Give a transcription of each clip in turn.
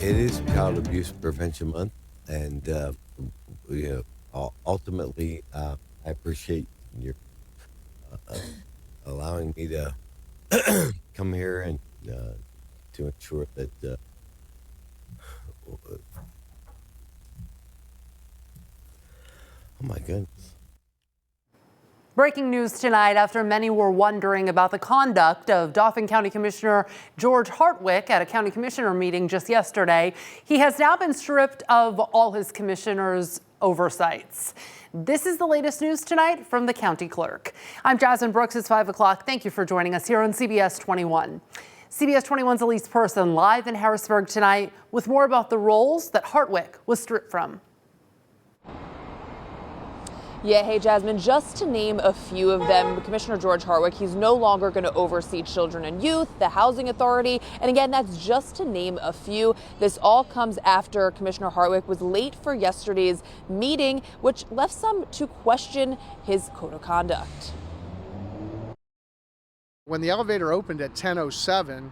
It is Child Abuse Prevention Month, and ultimately, I appreciate your allowing me to come here and to ensure that. Oh my goodness. Breaking news tonight after many were wondering about the conduct of Dauphin County Commissioner George Hartwick at a county commissioner meeting just yesterday. He has now been stripped of all his commissioner's oversights. This is the latest news tonight from the county clerk. I'm Jasmine Brooks. It's 5 o'clock. Thank you for joining us here on CBS 21. CBS 21's Elise Person live in Harrisburg tonight with more about the roles that Hartwick was stripped from. Yeah, hey Jasmine, just to name a few of them, Commissioner George Hartwick, he's no longer going to oversee children and youth, the housing authority, and again, that's just to name a few. This all comes after Commissioner Hartwick was late for yesterday's meeting, which left some to question his code of conduct. When the elevator opened at 10:07,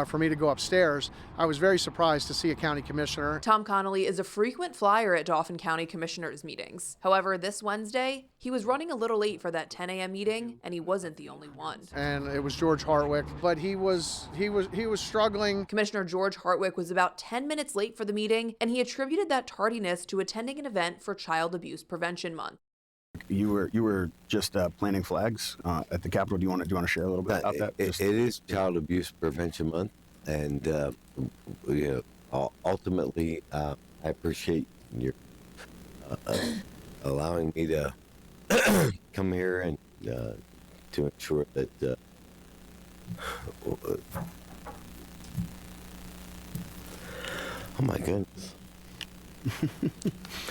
for me to go upstairs, I was very surprised to see a county commissioner. Tom Connolly is a frequent flyer at Dauphin County Commissioners meetings. However, this Wednesday, he was running a little late for that 10 a.m. meeting, and he wasn't the only one. And it was George Hartwick, but he was struggling. Commissioner George Hartwick was about 10 minutes late for the meeting, and he attributed that tardiness to attending an event for Child Abuse Prevention Month. You were just planting flags at the Capitol. Do you want to share a little bit about that? It is Child Abuse Prevention Month, and ultimately, I appreciate your allowing me to come here and to ensure that. Oh my goodness.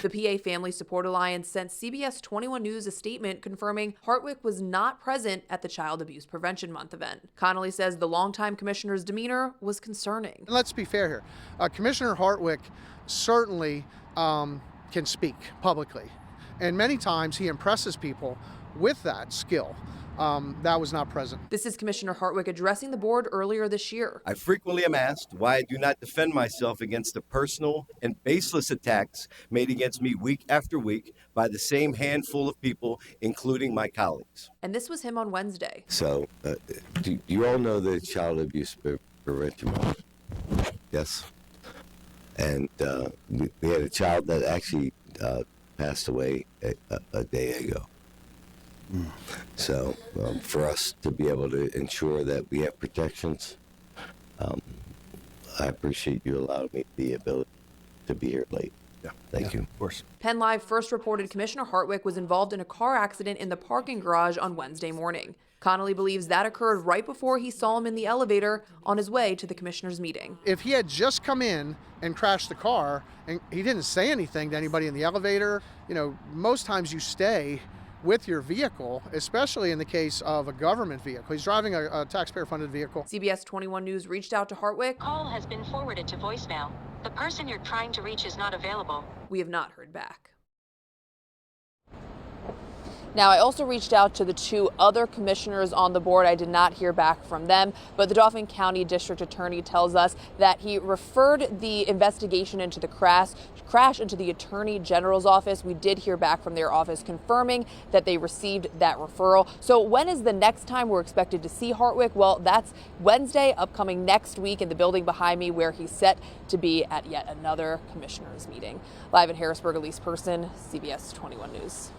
The PA Family Support Alliance sent CBS 21 News a statement confirming Hartwick was not present at the Child Abuse Prevention Month event. Connolly says the longtime commissioner's demeanor was concerning. And let's be fair here. Commissioner Hartwick certainly can speak publicly, and many times he impresses people with that skill. That was not present. This is Commissioner Hartwick addressing the board earlier this year. I frequently am asked why I do not defend myself against the personal and baseless attacks made against me week after week by the same handful of people, including my colleagues. And this was him on Wednesday. So, do you all know the Child Abuse Prevention Month? Yes. And we had a child that actually passed away a day ago. So for us to be able to ensure that we have protections, I appreciate you allowing me the ability to be here late. Yeah. Thank you. Of course. Penn Live first reported Commissioner Hartwick was involved in a car accident in the parking garage on Wednesday morning. Connolly believes that occurred right before he saw him in the elevator on his way to the commissioner's meeting. If he had just come in and crashed the car and he didn't say anything to anybody in the elevator, most times you stay with your vehicle, especially in the case of a government vehicle. He's driving a taxpayer-funded vehicle. CBS 21 News reached out to Hartwick. Call has been forwarded to voicemail. The person you're trying to reach is not available. We have not heard back. Now, I also reached out to the two other commissioners on the board. I did not hear back from them, but the Dauphin County District Attorney tells us that he referred the investigation into the crash into the Attorney General's office. We did hear back from their office confirming that they received that referral. So when is the next time we're expected to see Hartwick? Well, that's Wednesday, upcoming next week in the building behind me where he's set to be at yet another commissioners meeting. Live in Harrisburg, Elise Person, CBS 21 News.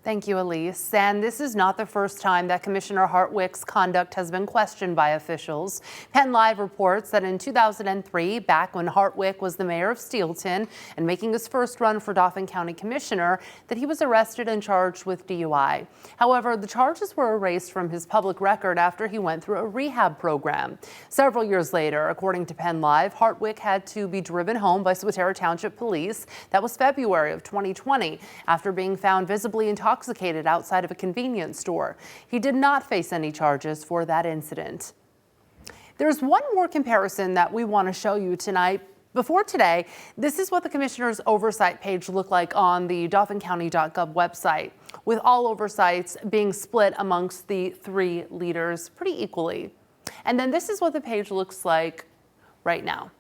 Thank you, Elise. And this is not the first time that Commissioner Hartwick's conduct has been questioned by officials. Penn Live reports that in 2003, back when Hartwick was the mayor of Steelton and making his first run for Dauphin County Commissioner, that he was arrested and charged with DUI. However, the charges were erased from his public record after he went through a rehab program. Several years later, according to Penn Live, Hartwick had to be driven home by Swatara Township Police. That was February of 2020, after being found visibly intoxicated outside of a convenience store. He did not face any charges for that incident. There's one more comparison that we want to show you tonight. Before today, this is what the Commissioner's Oversight page looked like on the dauphincounty.gov website, with all oversights being split amongst the three leaders pretty equally. And then this is what the page looks like right now.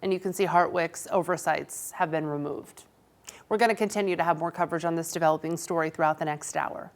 And you can see Hartwick's oversights have been removed. We're going to continue to have more coverage on this developing story throughout the next hour.